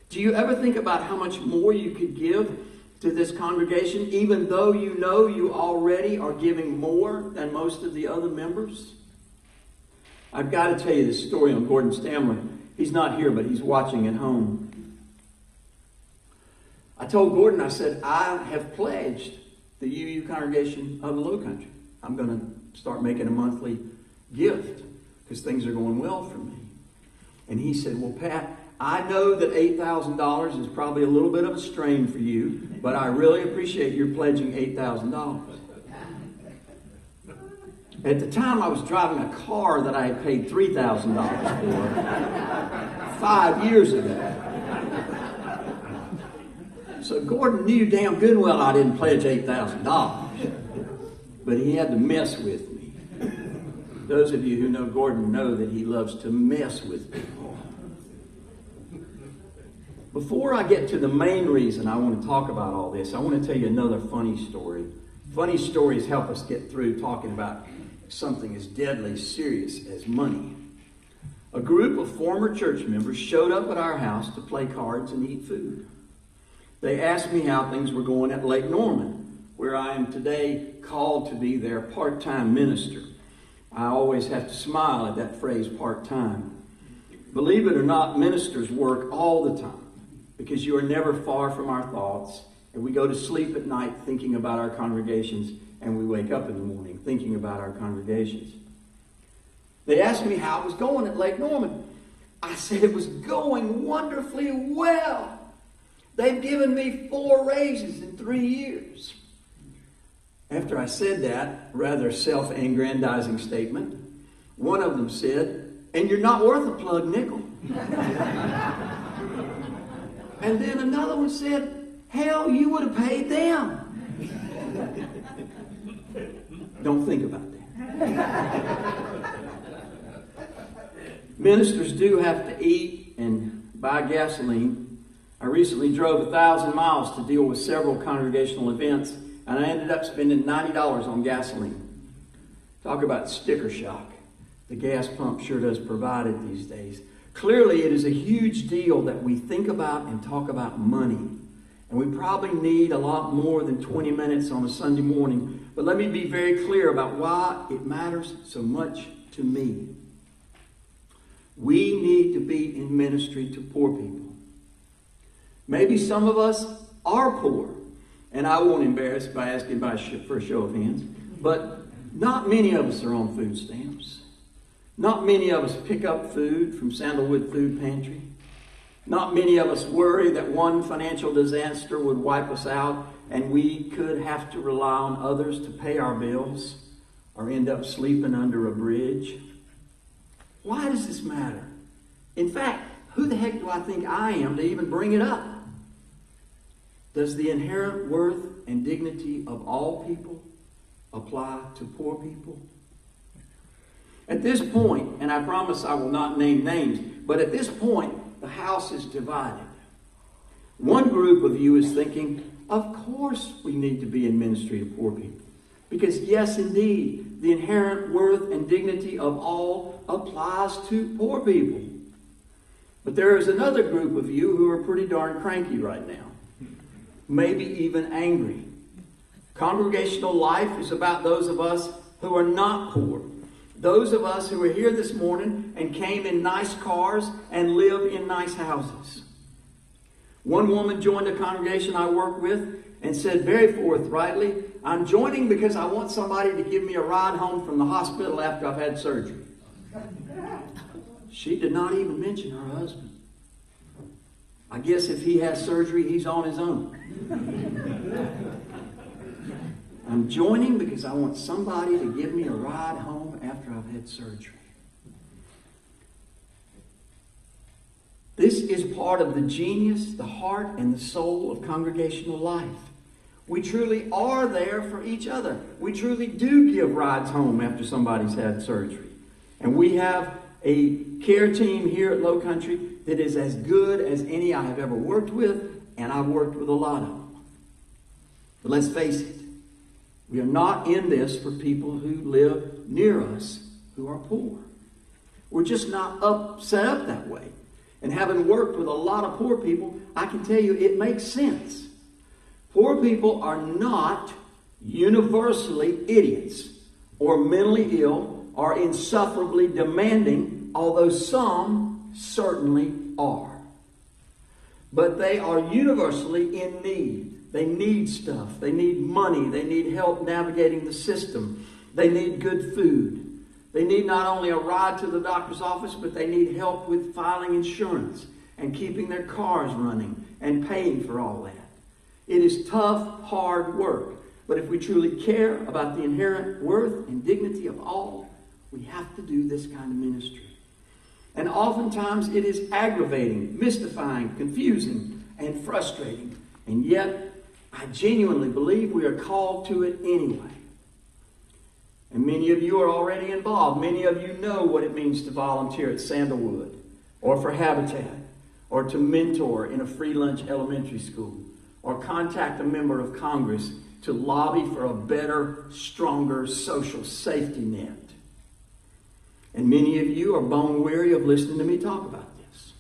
[SPEAKER 8] Do you ever think about how much more you could give to this congregation, even though you know you already are giving more than most of the other members? I've got to tell you this story on Gordon Stamler. He's not here, but he's watching at home. I told Gordon, I said, I have pledged the UU congregation of the Low Country. I'm going to start making a monthly gift because things are going well for me. And he said, well, Pat, I know that $8,000 is probably a little bit of a strain for you, but I really appreciate your pledging $8,000. At the time, I was driving a car that I had paid $3,000 for 5 years ago. So Gordon knew damn good well I didn't pledge $8,000. But he had to mess with me. Those of you who know Gordon know that he loves to mess with people. Before I get to the main reason I want to talk about all this, I want to tell you another funny story. Funny stories help us get through talking about something as deadly serious as money. A group of former church members showed up at our house to play cards and eat food. They asked me how things were going at Lake Norman, where I am today called to be their part-time minister. I always have to smile at that phrase, part-time. Believe it or not, ministers work all the time because you are never far from our thoughts, and we go to sleep at night thinking about our congregations, and we wake up in the morning thinking about our congregations. They asked me how it was going at Lake Norman. I said it was going wonderfully well. They've given me 4 raises in 3 years. After I said that rather self-aggrandizing statement, one of them said, and you're not worth a plug nickel. And then another one said, hell, you would have paid them. Don't think about that. Ministers do have to eat and buy gasoline. I recently drove 1,000 miles to deal with several congregational events, and I ended up spending $90 on gasoline. Talk about sticker shock. The gas pump sure does provide it these days. Clearly, it is a huge deal that we think about and talk about money. And we probably need a lot more than 20 minutes on a Sunday morning. But let me be very clear about why it matters so much to me. We need to be in ministry to poor people. Maybe some of us are poor. And I won't embarrass by asking for a show of hands. But not many of us are on food stamps. Not many of us pick up food from Sandalwood Food Pantry. Not many of us worry that one financial disaster would wipe us out and we could have to rely on others to pay our bills or end up sleeping under a bridge. Why does this matter? In fact, who the heck do I think I am to even bring it up? Does the inherent worth and dignity of all people apply to poor people? At this point, and I promise I will not name names, But at this point, the house is divided. One group of you is thinking, of course we need to be in ministry to poor people. Because yes, indeed, the inherent worth and dignity of all applies to poor people. But there is another group of you who are pretty darn cranky right now. Maybe even angry. Congregational life is about those of us who are not poor. Those of us who are here this morning and came in nice cars and live in nice houses. One woman joined a congregation I work with and said very forthrightly, I'm joining because I want somebody to give me a ride home from the hospital after I've had surgery. She did not even mention her husband. I guess if he has surgery, he's on his own. I'm joining because I want somebody to give me a ride home after I've had surgery. This is part of the genius, the heart, and the soul of congregational life. We truly are there for each other. We truly do give rides home after somebody's had surgery. And we have a care team here at Low Country that is as good as any I have ever worked with, and I've worked with a lot of them. But let's face it, we are not in this for people who live near us who are poor. We're just not set up that way. And having worked with a lot of poor people, I can tell you it makes sense. Poor people are not universally idiots or mentally ill or insufferably demanding, although some certainly are. But they are universally in need. They need stuff. They need money. They need help navigating the system. They need good food. They need not only a ride to the doctor's office, but they need help with filing insurance and keeping their cars running and paying for all that. It is tough, hard work. But if we truly care about the inherent worth and dignity of all, we have to do this kind of ministry. And oftentimes it is aggravating, mystifying, confusing, and frustrating. And yet, I genuinely believe we are called to it anyway. And many of you are already involved. Many of you know what it means to volunteer at Sandalwood, or for Habitat, or to mentor in a free lunch elementary school, or contact a member of Congress to lobby for a better, stronger social safety net. And many of you are bone weary of listening to me talk about this.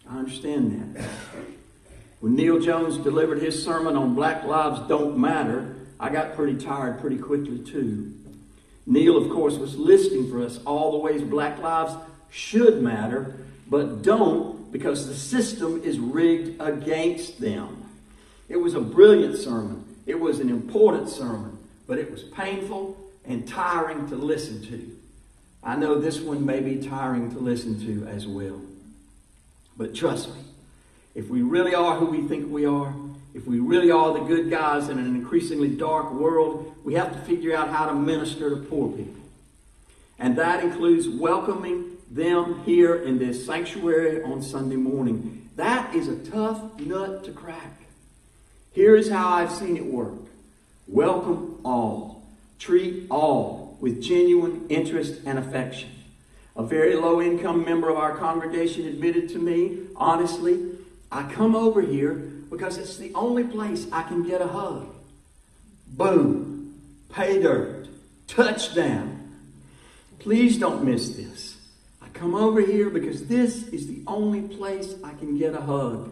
[SPEAKER 8] I understand that. When Neil Jones delivered his sermon on Black Lives Don't Matter, I got pretty tired pretty quickly too. Neil, of course, was listing for us all the ways black lives should matter, but don't because the system is rigged against them. It was a brilliant sermon. It was an important sermon, but it was painful and tiring to listen to. I know this one may be tiring to listen to as well. But trust me, if we really are who we think we are, if we really are the good guys in an increasingly dark world, we have to figure out how to minister to poor people. And that includes welcoming them here in this sanctuary on Sunday morning. That is a tough nut to crack. Here is how I've seen it work. Welcome all. Treat all with genuine interest and affection. A very low-income member of our congregation admitted to me, honestly, I come over here because it's the only place I can get a hug. Boom. Pay dirt. Touchdown. Please don't miss this. I come over here because this is the only place I can get a hug.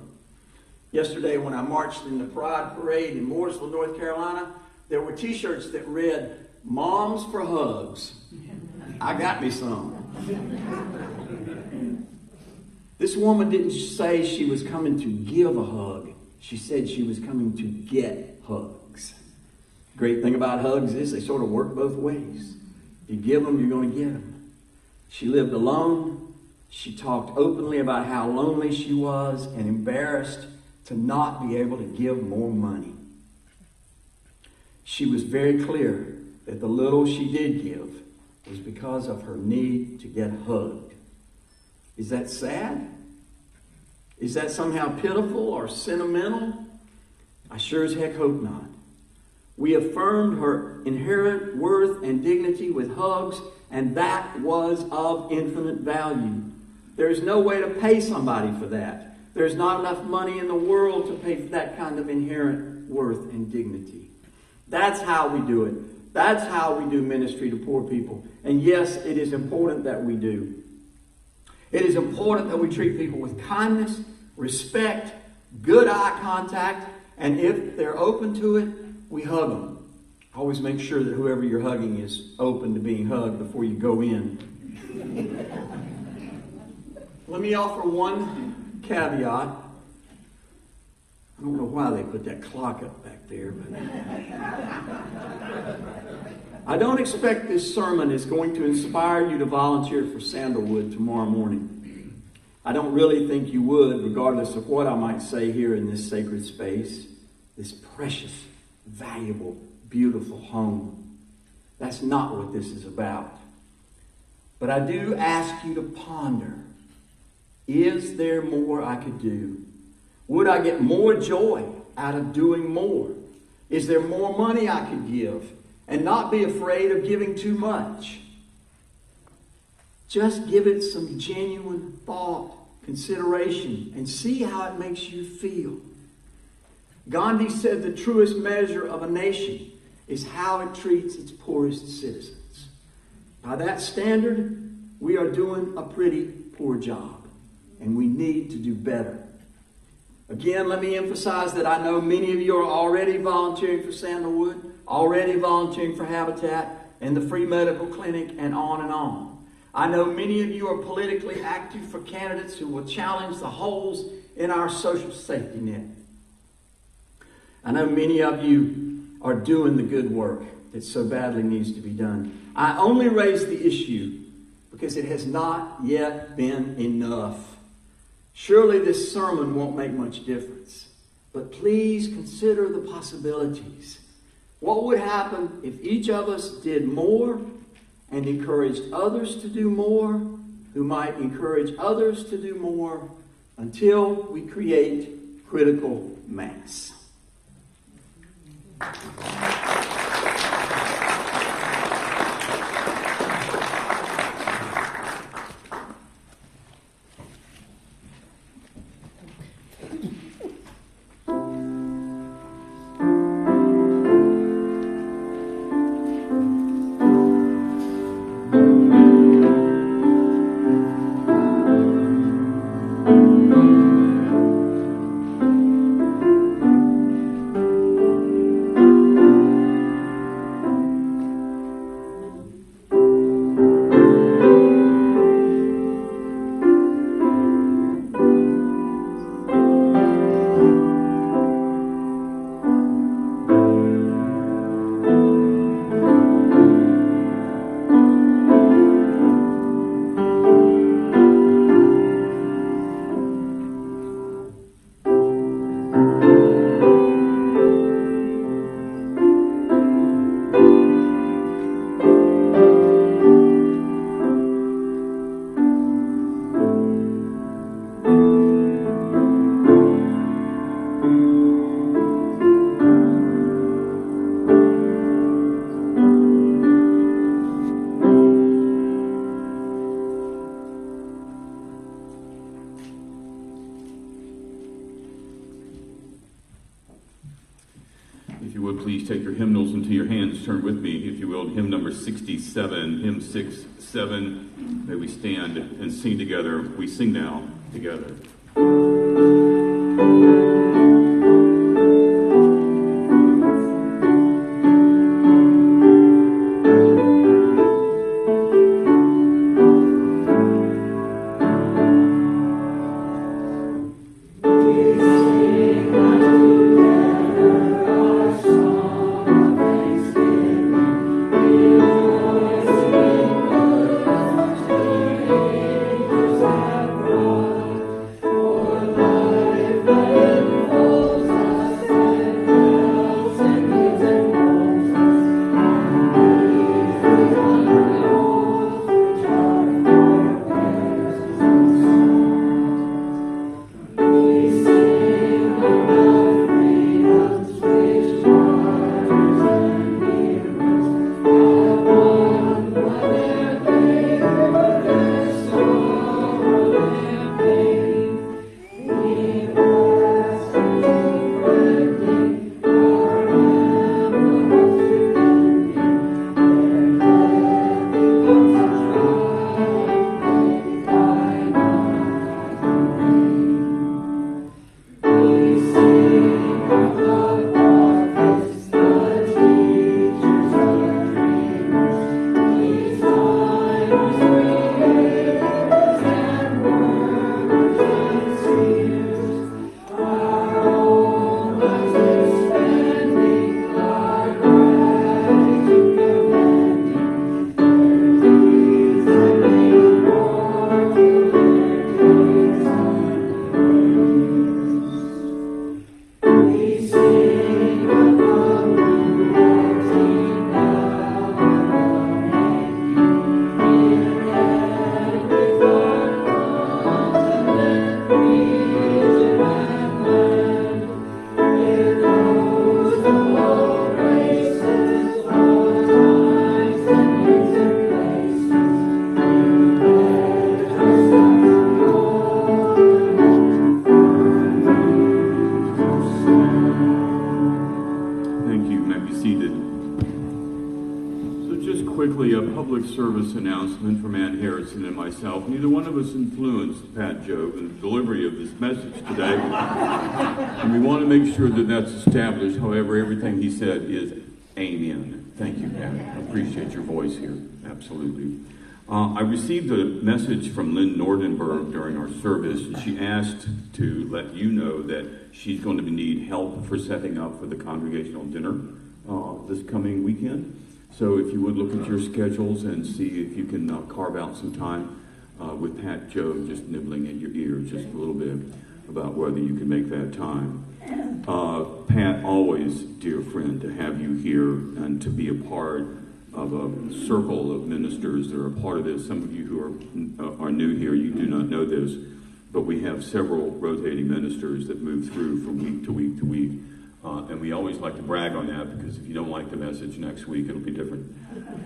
[SPEAKER 8] Yesterday when I marched in the Pride Parade in Mooresville, North Carolina, there were t-shirts that read, Moms for Hugs. I got me some. This woman didn't say she was coming to give a hug. She said she was coming to get hugs. Great thing about hugs is they sort of work both ways. If you give them, you're going to get them. She lived alone. She talked openly about how lonely she was and embarrassed to not be able to give more money. She was very clear that the little she did give was because of her need to get hugged. Is that sad? Is that somehow pitiful or sentimental? I sure as heck hope not. We affirmed her inherent worth and dignity with hugs, and that was of infinite value. There's no way to pay somebody for that. There's not enough money in the world to pay for that kind of inherent worth and dignity. That's how we do it. That's how we do ministry to poor people. And yes, it is important that we do. It is important that we treat people with kindness, respect, good eye contact, and if they're open to it, we hug them. Always make sure that whoever you're hugging is open to being hugged before you go in. Let me offer one caveat. I don't know why they put that clock up back there, but I don't expect this sermon is going to inspire you to volunteer for Sandalwood tomorrow morning. I don't really think you would, regardless of what I might say here in this sacred space, this precious, valuable, beautiful home. That's not what this is about. But I do ask you to ponder, is there more I could do? Would I get more joy out of doing more? Is there more money I could give and not be afraid of giving too much? Just give it some genuine thought, consideration, and see how it makes you feel. Gandhi said the truest measure of a nation is how it treats its poorest citizens. By that standard, we are doing a pretty poor job, and we need to do better. Again, let me emphasize that I know many of you are already volunteering for Sandalwood, already volunteering for Habitat and the free medical clinic, and on and on. I know many of you are politically active for candidates who will challenge the holes in our social safety net. I know many of you are doing the good work that so badly needs to be done. I only raise the issue because it has not yet been enough. Surely this sermon won't make much difference, but please consider the possibilities. What would happen if each of us did more and encouraged others to do more, who might encourage others to do more, until we create critical mass?
[SPEAKER 4] Please take your hymnals into your hands. Turn with me, if you will, to hymn number 67, hymn 6-7. May we stand and sing together. We sing now together.
[SPEAKER 14] We sing
[SPEAKER 4] service announcement from Ann Harrison and myself. Neither one of us influenced Pat Jobe in the delivery of this message today. And we want to make sure that that's established. However, everything he said is amen. Thank you, Pat. I appreciate your voice here. Absolutely. I received a message from Lynn Nordenberg during our service. She asked to let you know that she's going to need help for setting up for the congregational dinner this coming weekend. So if you would look at your schedules and see if you can carve out some time with Pat Jobe just nibbling at your ear just a little bit about whether you can make that time. Pat, always, dear friend, to have you here and to be a part of a circle of ministers that are a part of this. Some of you who are new here, you do not know this, but we have several rotating ministers that move through from week to week to week. And we always like to brag on that, because if you don't like the message next week, it'll be different.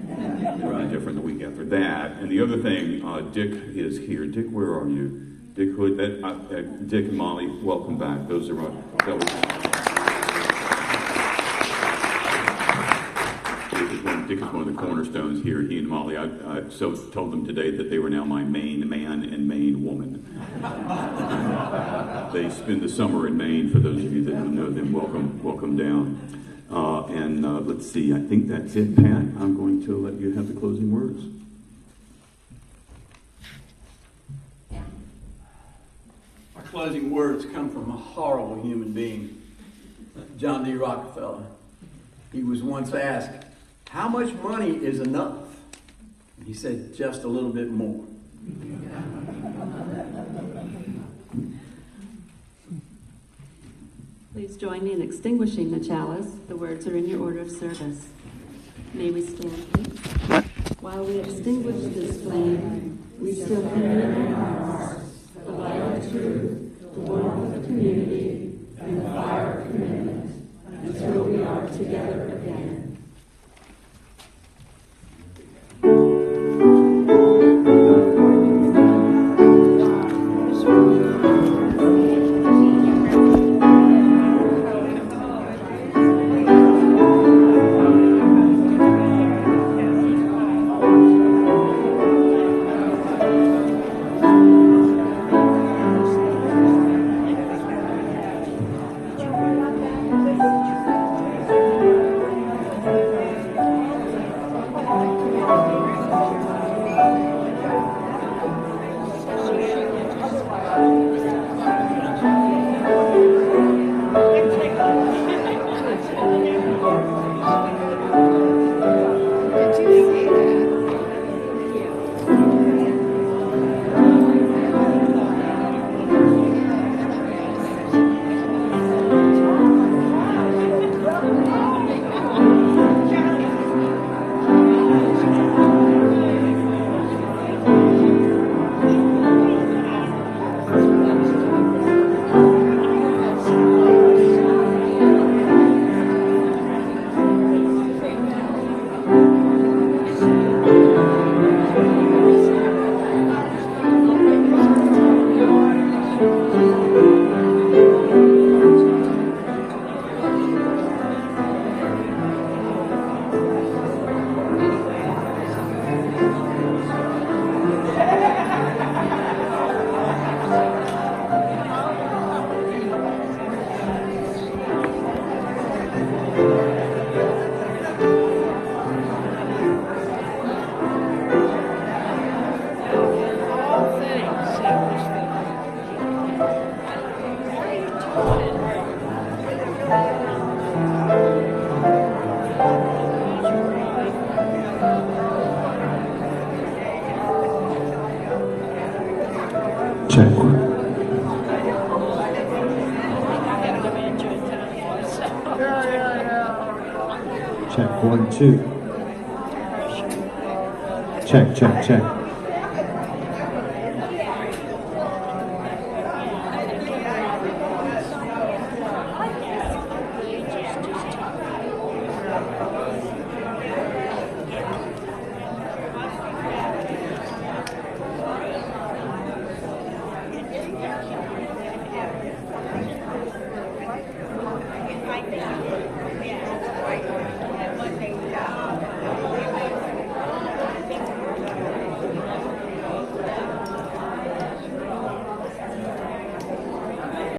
[SPEAKER 4] It'll be different the week after that. And the other thing, Dick is here. Dick, where are you? Dick Hood. Dick and Molly, welcome back. Those are Dick is one of the cornerstones here. He and Molly, I told them today that they were now my main man and main woman. They spend the summer in Maine. For those of you that don't know them, welcome down. Let's see, I think that's it, Pat. I'm going to let you have the closing words.
[SPEAKER 8] Our closing words come from a horrible human being, John D. Rockefeller. He was once asked, "How much money is enough?" He said, "Just a little bit more."
[SPEAKER 3] Please join me in extinguishing the chalice. The words are in your order of service. May we stand, please? While we extinguish this flame, we still carry in our hearts the light of truth, the warmth of community, and the fire of commitment, until we are together again.
[SPEAKER 1] Check. Check, 1, 2. Check, check, check.